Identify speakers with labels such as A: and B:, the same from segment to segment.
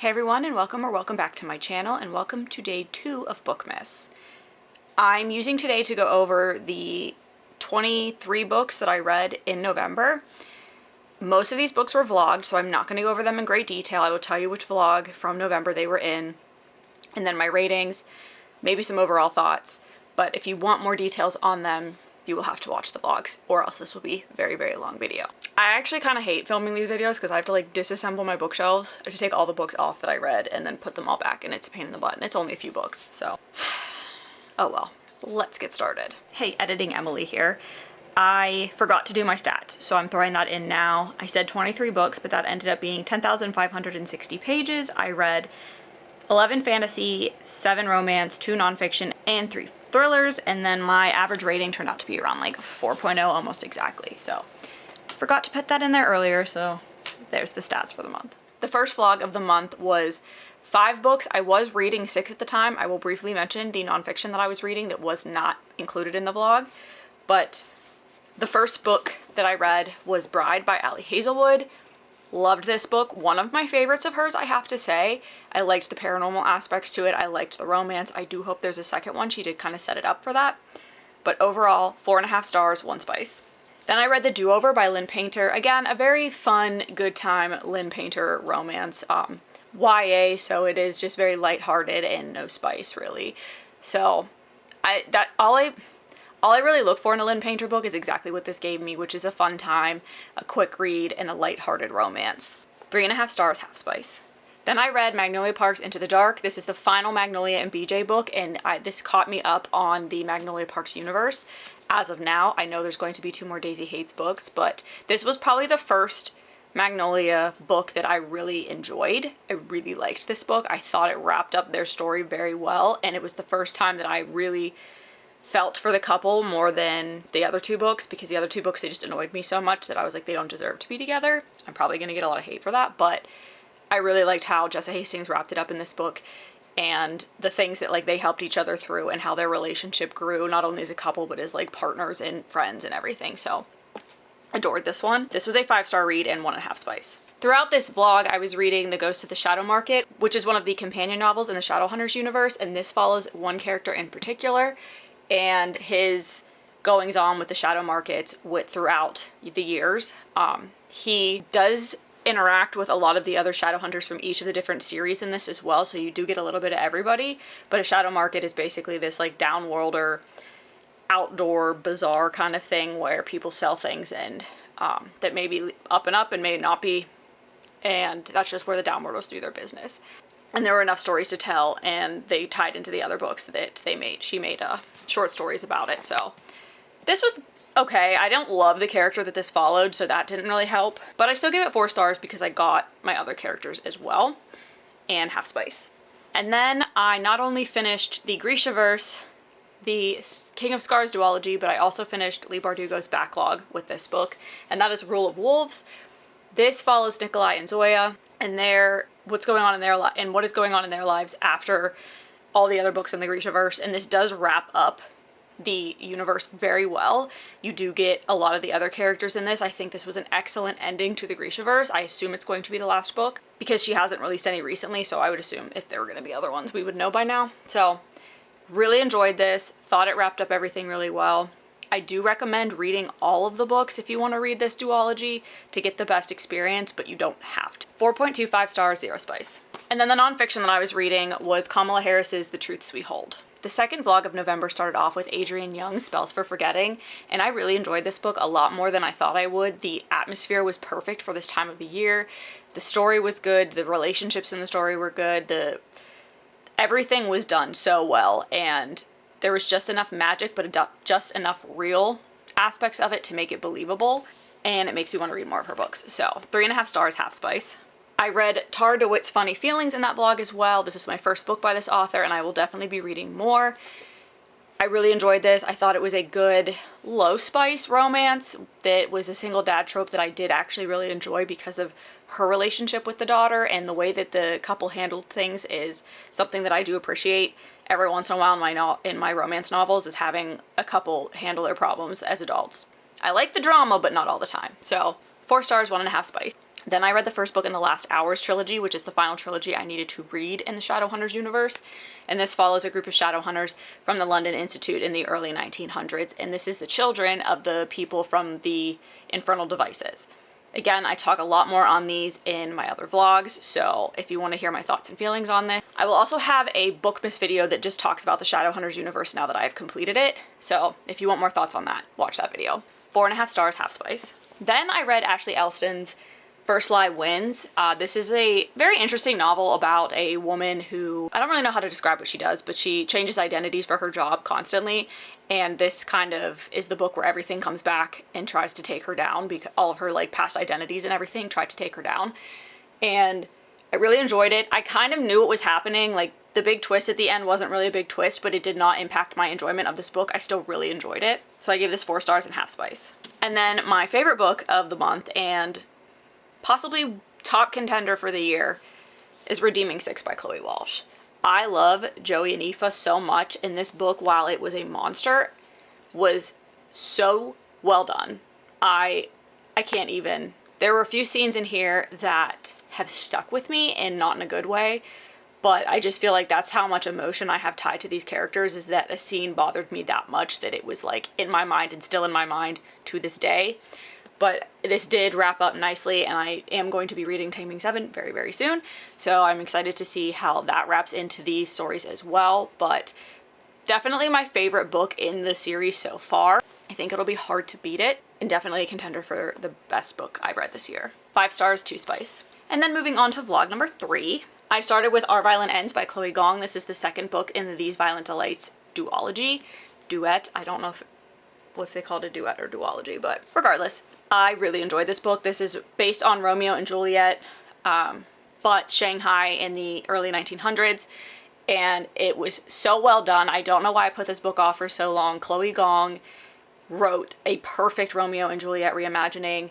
A: Hey everyone, and welcome back to my channel, and welcome to day 2 of Bookmas. I'm using today to go over the 23 books that I read in November. Most of these books were vlogged, so I'm not going to go over them in great detail. I will tell you which vlog from November they were in, and then my ratings, maybe some overall thoughts. But if you want more details on them, you will have to watch the vlogs, or else this will be a very, very long video. I actually kind of hate filming these videos because I have to like disassemble my bookshelves. I have to take all the books off that I read and then put them all back, and it's a pain in the butt, and it's only a few books, so oh well. Let's get started. Hey, Editing Emily here. I forgot to do my stats, so I'm throwing that in now. I said 23 books, but that ended up being 10,560 pages. I read 11 fantasy, 7 romance, 2 nonfiction, and 3 thrillers, and then my average rating turned out to be around like 4.0 almost exactly. So forgot to put that in there earlier, so there's the stats for the month. The first vlog of the month was 5 books. I was reading 6 at the time. I will briefly mention the nonfiction that I was reading that was not included in the vlog, but the first book that I read was Bride by Ali Hazelwood. Loved this book. One of my favorites of hers, I have to say. I liked the paranormal aspects to it. I liked the romance. I do hope there's a second one. She did kind of set it up for that. But overall, 4.5 stars, 1 spice. Then I read The Do-Over by Lynn Painter. Again, a very fun, good time Lynn Painter romance. YA, so it is just very lighthearted and no spice, really. So, all I really look for in a Lynn Painter book is exactly what this gave me, which is a fun time, a quick read, and a lighthearted romance. 3.5 stars, half spice. Then I read Magnolia Park's Into the Dark. This is the final Magnolia and BJ book, and this caught me up on the Magnolia Parks universe. As of now, I know there's going to be 2 more Daisy Hates books, but this was probably the first Magnolia book that I really enjoyed. I really liked this book. I thought it wrapped up their story very well, and it was the first time that I really felt for the couple more than the other 2 books, because the other 2 books, they just annoyed me so much that I was like, they don't deserve to be together. I'm probably going to get a lot of hate for that, but I really liked how Jessa Hastings wrapped it up in this book, and the things that like they helped each other through, and how their relationship grew, not only as a couple, but as like partners and friends and everything. So adored this one. This was a 5-star read and 1.5 spice. Throughout this vlog, I was reading The Ghost of the Shadow Market, which is one of the companion novels in the Shadowhunters universe, and this follows one character in particular and his goings on with the shadow markets throughout the years. He does interact with a lot of the other shadow hunters from each of the different series in this as well, so you do get a little bit of everybody, but a shadow market is basically this like downworlder, outdoor bazaar kind of thing where people sell things and that may be up and up and may not be, and that's just where the downworlders do their business. And there were enough stories to tell, and they tied into the other books that she made short stories about it. So this was okay. I don't love the character that this followed, so that didn't really help. But I still give it 4 stars because I got my other characters as well, and half spice. And then I not only finished the Grishaverse, the King of Scars duology, but I also finished Leigh Bardugo's backlog with this book, and that is Rule of Wolves. This follows Nikolai and Zoya and what is going on in their lives after all the other books in the Grishaverse, and this does wrap up the universe very well. You do get a lot of the other characters in this. I think this was an excellent ending to the Grishaverse. I assume it's going to be the last book because she hasn't released any recently, so I would assume if there were going to be other ones, we would know by now. So really enjoyed this. Thought it wrapped up everything really well. I do recommend reading all of the books if you want to read this duology to get the best experience, but you don't have to. 4.25 stars, 0 spice. And then the nonfiction that I was reading was Kamala Harris's The Truths We Hold. The second vlog of November started off with Adrienne Young's Spells for Forgetting, and I really enjoyed this book a lot more than I thought I would. The atmosphere was perfect for this time of the year. The story was good. The relationships in the story were good. Everything was done so well, and there was just enough magic, but just enough real aspects of it to make it believable, and it makes me want to read more of her books. So 3.5 stars, half spice. I read Tara DeWitt's Funny Feelings in that blog as well. This is my first book by this author, and I will definitely be reading more. I really enjoyed this. I thought it was a good low spice romance that was a single dad trope that I did actually really enjoy because of her relationship with the daughter, and the way that the couple handled things is something that I do appreciate every once in a while in my romance novels, is having a couple handle their problems as adults. I like the drama, but not all the time. So 4 stars, 1.5 spice. Then I read the first book in the Last Hours trilogy, which is the final trilogy I needed to read in the Shadowhunters universe. And this follows a group of Shadowhunters from the London Institute in the early 1900s. And this is the children of the people from the Infernal Devices. Again, I talk a lot more on these in my other vlogs, so if you want to hear my thoughts and feelings on this. I will also have a bookmas video that just talks about the Shadowhunters universe now that I've completed it. So if you want more thoughts on that, watch that video. 4.5 stars, half spice. Then I read Ashley Elston's First Lie Wins. This is a very interesting novel about a woman who, I don't really know how to describe what she does, but she changes identities for her job constantly. And this kind of is the book where everything comes back and tries to take her down, because all of her like past identities and everything tried to take her down. And I really enjoyed it. I kind of knew what was happening. Like the big twist at the end wasn't really a big twist, but it did not impact my enjoyment of this book. I still really enjoyed it. So I gave this 4 stars and half spice. And then my favorite book of the month, and possibly top contender for the year, is Redeeming Six by Chloe Walsh. I love Joey and Aoife so much, and this book, while it was a monster, was so well done. I can't even. There were a few scenes in here that have stuck with me, and not in a good way, but I just feel like that's how much emotion I have tied to these characters, is that a scene bothered me that much that it was like in my mind and still in my mind to this day. But this did wrap up nicely, and I am going to be reading Taming 7 very, very soon. So I'm excited to see how that wraps into these stories as well. But definitely my favorite book in the series so far. I think it'll be hard to beat it, and definitely a contender for the best book I've read this year. 5 stars, 2 spice. And then moving on to vlog number 3. I started with Our Violent Ends by Chloe Gong. This is the second book in the These Violent Delights duology. Duet. I don't know if they called it duet or duology, but regardless. I really enjoyed this book. This is based on Romeo and Juliet, but Shanghai in the early 1900s, and it was so well done. I don't know why I put this book off for so long. Chloe Gong wrote a perfect Romeo and Juliet reimagining,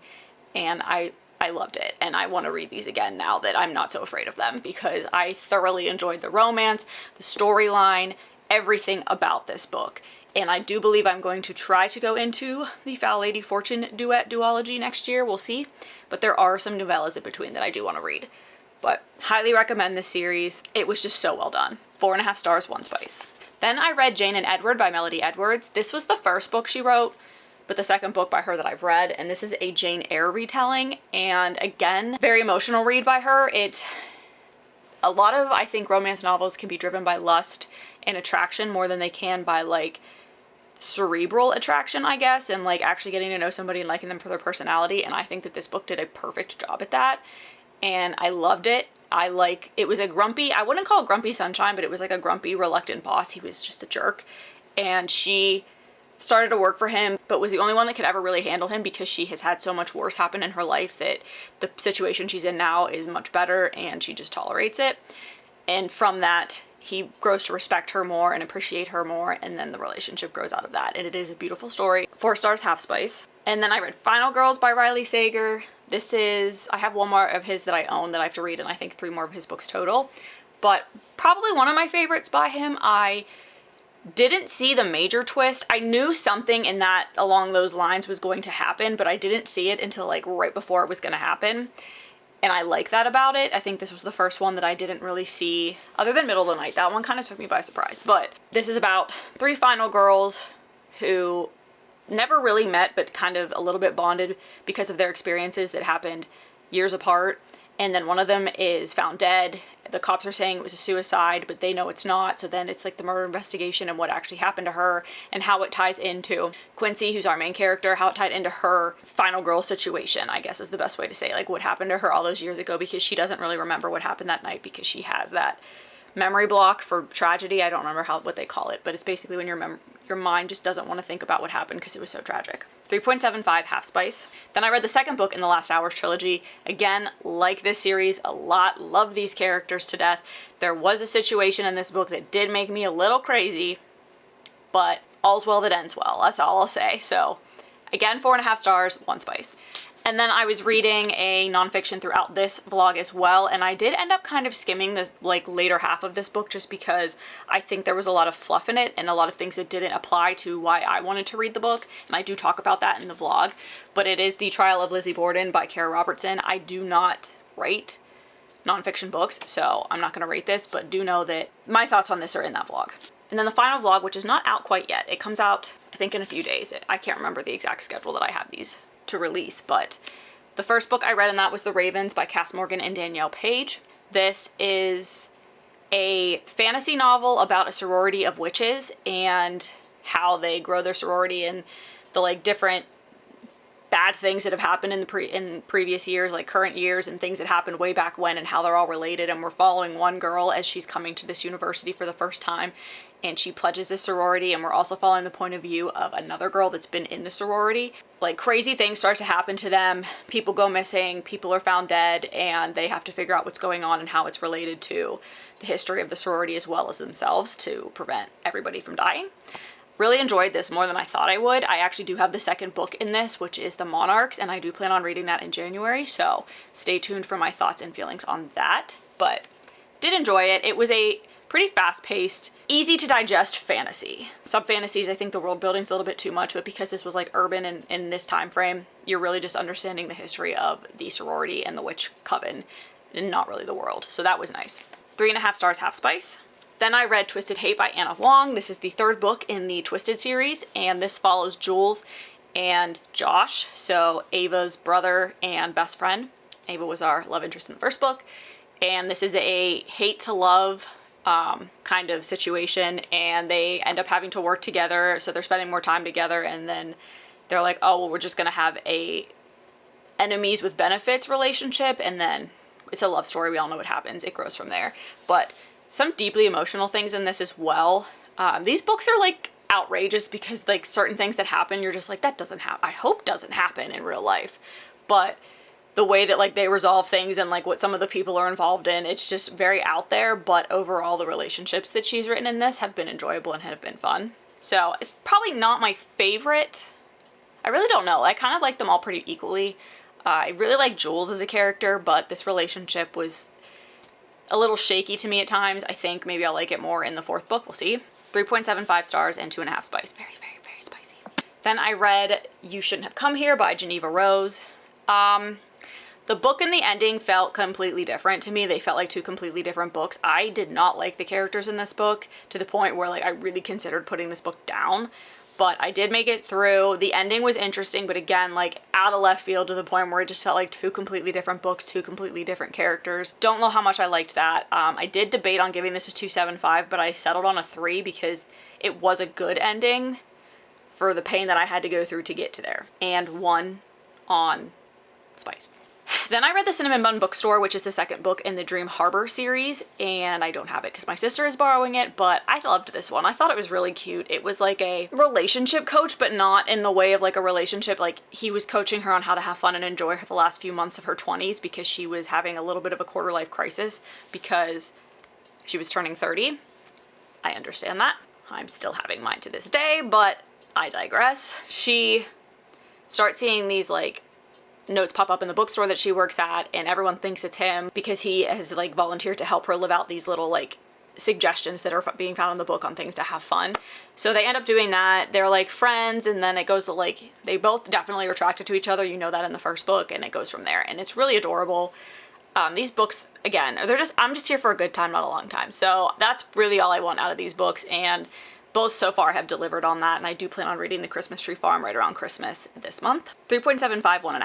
A: and I loved it, and I want to read these again now that I'm not so afraid of them, because I thoroughly enjoyed the romance, the storyline, everything about this book. And I do believe I'm going to try to go into the Foul Lady Fortune duet duology next year. We'll see. But there are some novellas in between that I do want to read. But highly recommend this series. It was just so well done. 4.5 stars, 1 spice. Then I read Jane and Edward by Melody Edwards. This was the first book she wrote, but the second book by her that I've read. And this is a Jane Eyre retelling. And again, very emotional read by her. A lot of, I think, romance novels can be driven by lust and attraction more than they can by like cerebral attraction, I guess, and like actually getting to know somebody and liking them for their personality. And I think that this book did a perfect job at that, and I loved it. It was a grumpy, I wouldn't call it grumpy sunshine, but it was like a grumpy reluctant boss. He was just a jerk, and she started to work for him, but was the only one that could ever really handle him, because she has had so much worse happen in her life that the situation she's in now is much better, and she just tolerates it. And from that, he grows to respect her more and appreciate her more, and then the relationship grows out of that. And it is a beautiful story. 4 stars, half spice. And then I read Final Girls by Riley Sager. I have 1 more of his that I own that I have to read, and I think 3 more of his books total. But probably one of my favorites by him. I didn't see the major twist. I knew something in that along those lines was going to happen, but I didn't see it until like right before it was going to happen. And I like that about it. I think this was the first one that I didn't really see, other than Middle of the Night. That one kind of took me by surprise. But this is about 3 final girls who never really met, but kind of a little bit bonded because of their experiences that happened years apart. And then one of them is found dead. The cops are saying it was a suicide, but they know it's not. So then it's like the murder investigation and what actually happened to her, and how it ties into Quincy, who's our main character, how it tied into her final girl situation, I guess is the best way to say, like what happened to her all those years ago, because she doesn't really remember what happened that night because she has that memory block for tragedy. I don't remember what they call it, but it's basically when your mind just doesn't want to think about what happened because it was so tragic. 3.75, half spice. Then I read the second book in the Last Hours trilogy. Again, like this series a lot, love these characters to death. There was a situation in this book that did make me a little crazy, but all's well that ends well. That's all I'll say. So again, 4.5 stars, 1 spice. And then I was reading a nonfiction throughout this vlog as well, and I did end up kind of skimming the like later half of this book just because I think there was a lot of fluff in it and a lot of things that didn't apply to why I wanted to read the book, and I do talk about that in the vlog. But it is The Trial of Lizzie Borden by Kara Robertson. I do not rate nonfiction books, so I'm not going to rate this, but do know that my thoughts on this are in that vlog. And then the final vlog, which is not out quite yet. It comes out, I think, in a few days. I can't remember the exact schedule that I have these to release, but the first book I read in that was The Ravens by Cass Morgan and Danielle Page. This is a fantasy novel about a sorority of witches and how they grow their sorority and the like different bad things that have happened in previous years, like current years, and things that happened way back when, and how they're all related. And we're following one girl as she's coming to this university for the first time, and she pledges this sorority, and we're also following the point of view of another girl that's been in the sorority. Like, crazy things start to happen to them. People go missing, people are found dead, and they have to figure out what's going on and how it's related to the history of the sorority as well as themselves to prevent everybody from dying. Really enjoyed this more than I thought I would. I actually do have the second book in this, which is The Monarchs, and I do plan on reading that in January, so stay tuned for my thoughts and feelings on that. But did enjoy it. It was a pretty fast-paced, easy to digest fantasy. Some fantasies, I think the world building's a little bit too much, but because this was like urban and in this time frame, you're really just understanding the history of the sorority and the witch coven, and not really the world. So that was nice. 3.5 stars, half spice. Then I read Twisted Hate by Anna Huang. This is the third book in the Twisted series, and this follows Jules and Josh, so Ava's brother and best friend. Ava was our love interest in the first book, and this is a hate to love kind of situation, and they end up having to work together, so they're spending more time together, and then they're like, oh, well, we're just gonna have a enemies with benefits relationship, and then it's a love story. We all know what happens. It grows from there. But some deeply emotional things in this as well. These books are like outrageous because like certain things that happen, you're just like, that doesn't happen. I hope doesn't happen in real life. But the way that like they resolve things and like what some of the people are involved in, it's just very out there. But overall, the relationships that she's written in this have been enjoyable and have been fun. So it's probably not my favorite. I really don't know. I kind of like them all pretty equally. I really like Jules as a character, but this relationship was a little shaky to me at times. I think maybe I'll like it more in the fourth book. We'll see. 3.75 stars and 2.5 spice. Very, very, very spicy. Then I read You Shouldn't Have Come Here by Geneva Rose. The book and the ending felt completely different to me. They felt like two completely different books. I did not like the characters in this book to the point where like I really considered putting this book down. But I did make it through. The ending was interesting, but again, like out of left field to the point where it just felt like two completely different books, two completely different characters. Don't know how much I liked that. I did debate on giving this a 2.75, but I settled on a 3 because it was a good ending for the pain that I had to go through to get to there. And 1 on spice. Then I read The Cinnamon Bun Bookstore, which is the second book in the Dream Harbor series, and I don't have it because my sister is borrowing it, but I loved this one. I thought it was really cute. It was like a relationship coach, but not in the way of like a relationship. Like he was coaching her on how to have fun and enjoy the last few months of her 20s because she was having a little bit of a quarter life crisis because she was turning 30. I understand that. I'm still having mine to this day, but I digress. She starts seeing these like notes pop up in the bookstore that she works at, and everyone thinks it's him because he has like volunteered to help her live out these little like suggestions that are being found in the book on things to have fun. So they end up doing that. They're like friends, and then it goes to like they both definitely are attracted to each other. You know that in the first book, and it goes from there, and it's really adorable. These books, again, I'm just here for a good time, not a long time. So that's really all I want out of these books, and both so far have delivered on that, and I do plan on reading The Christmas Tree Farm right around Christmas this month. 3.75, 1.5.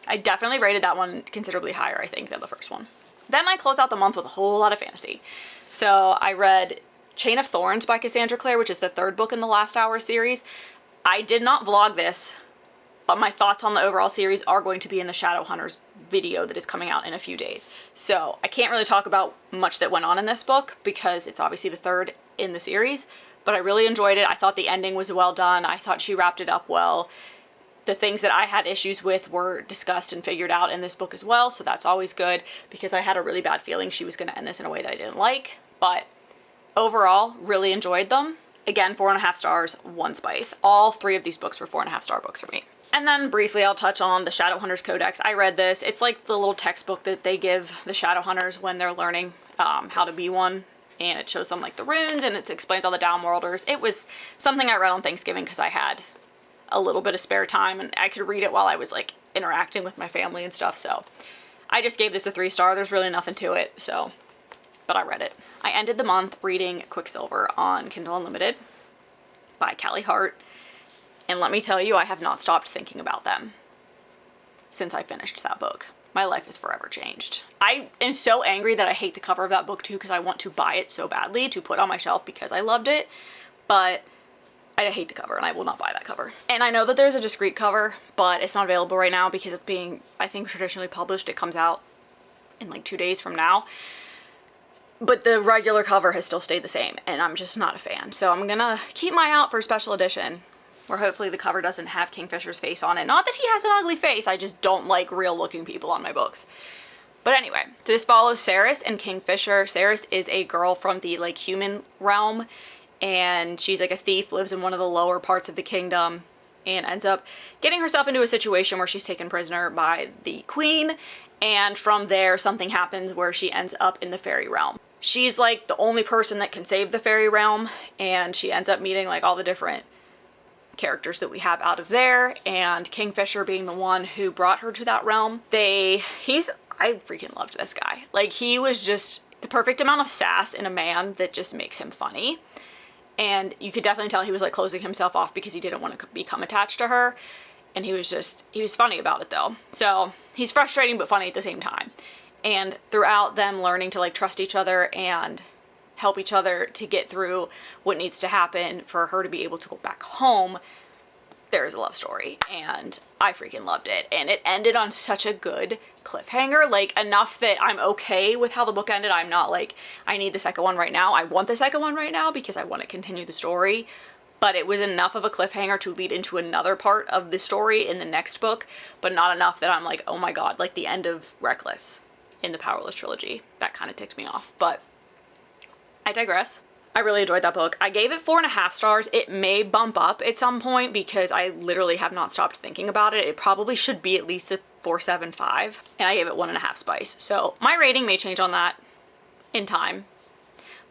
A: I definitely rated that one considerably higher, I think, than the first one. Then I close out the month with a whole lot of fantasy. So I read Chain of Thorns by Cassandra Clare, which is the third book in the Last Hour series. I did not vlog this, but my thoughts on the overall series are going to be in the Shadowhunters video that is coming out in a few days. So I can't really talk about much that went on in this book because it's obviously the third in the series, but I really enjoyed it. I thought the ending was well done. I thought she wrapped it up well. The things that I had issues with were discussed and figured out in this book as well, so that's always good because I had a really bad feeling she was going to end this in a way that I didn't like. But overall, really enjoyed them. Again, 4.5 stars, 1 spice. All 3 of these books were 4.5 star books for me. And then briefly I'll touch on the Shadowhunters Codex. I read this. It's like the little textbook that they give the Shadowhunters when they're learning how to be one. And it shows them like the runes and it explains all the Downworlders. It was something I read on Thanksgiving because I had a little bit of spare time and I could read it while I was like interacting with my family and stuff. So I just gave this a 3-star. There's really nothing to it. So, but I read it. I ended the month reading Quicksilver on Kindle Unlimited by Callie Hart. And let me tell you, I have not stopped thinking about them since I finished that book. My life is forever changed. I am so angry that I hate the cover of that book too because I want to buy it so badly to put on my shelf because I loved it, but I hate the cover and I will not buy that cover. And I know that there's a discreet cover, but it's not available right now because it's being, I think, traditionally published. It comes out in like 2 days from now. But the regular cover has still stayed the same and I'm just not a fan. So I'm gonna keep my eye out for a special edition where hopefully the cover doesn't have Kingfisher's face on it. Not that he has an ugly face, I just don't like real looking people on my books. But anyway, so this follows Ceres and Kingfisher. Ceres is a girl from the like human realm and she's like a thief, lives in one of the lower parts of the kingdom and ends up getting herself into a situation where she's taken prisoner by the queen. And from there, something happens where she ends up in the fairy realm. She's like the only person that can save the fairy realm and she ends up meeting like all the different characters that we have out of there, and Kingfisher being the one who brought her to that realm. I freaking loved this guy. Like, he was just the perfect amount of sass in a man that just makes him funny. And you could definitely tell he was like closing himself off because he didn't want to become attached to her. And he was funny about it though. So he's frustrating but funny at the same time. And throughout them learning to like trust each other and help each other to get through what needs to happen for her to be able to go back home, there's a love story and I freaking loved it. And it ended on such a good cliffhanger, like enough that I'm okay with how the book ended. I'm not like, I need the second one right now. I want the second one right now because I want to continue the story. But it was enough of a cliffhanger to lead into another part of the story in the next book, but not enough that I'm like, oh my god, like the end of Reckless in the Powerless trilogy. That kind of ticked me off, but I digress. I really enjoyed that book. I gave it 4.5 stars. It may bump up at some point because I literally have not stopped thinking about it. It probably should be at least a 4.75, and I gave it 1.5 spice. So my rating may change on that in time,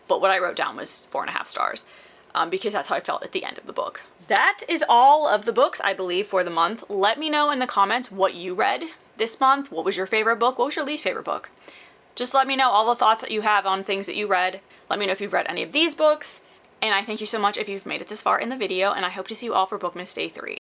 A: but what I wrote down was 4.5 stars because that's how I felt at the end of the book. That is all of the books, I believe, for the month. Let me know in the comments what you read this month. What was your favorite book? What was your least favorite book? Just let me know all the thoughts that you have on things that you read. Let me know if you've read any of these books. And I thank you so much if you've made it this far in the video, and I hope to see you all for Bookmas Day 3.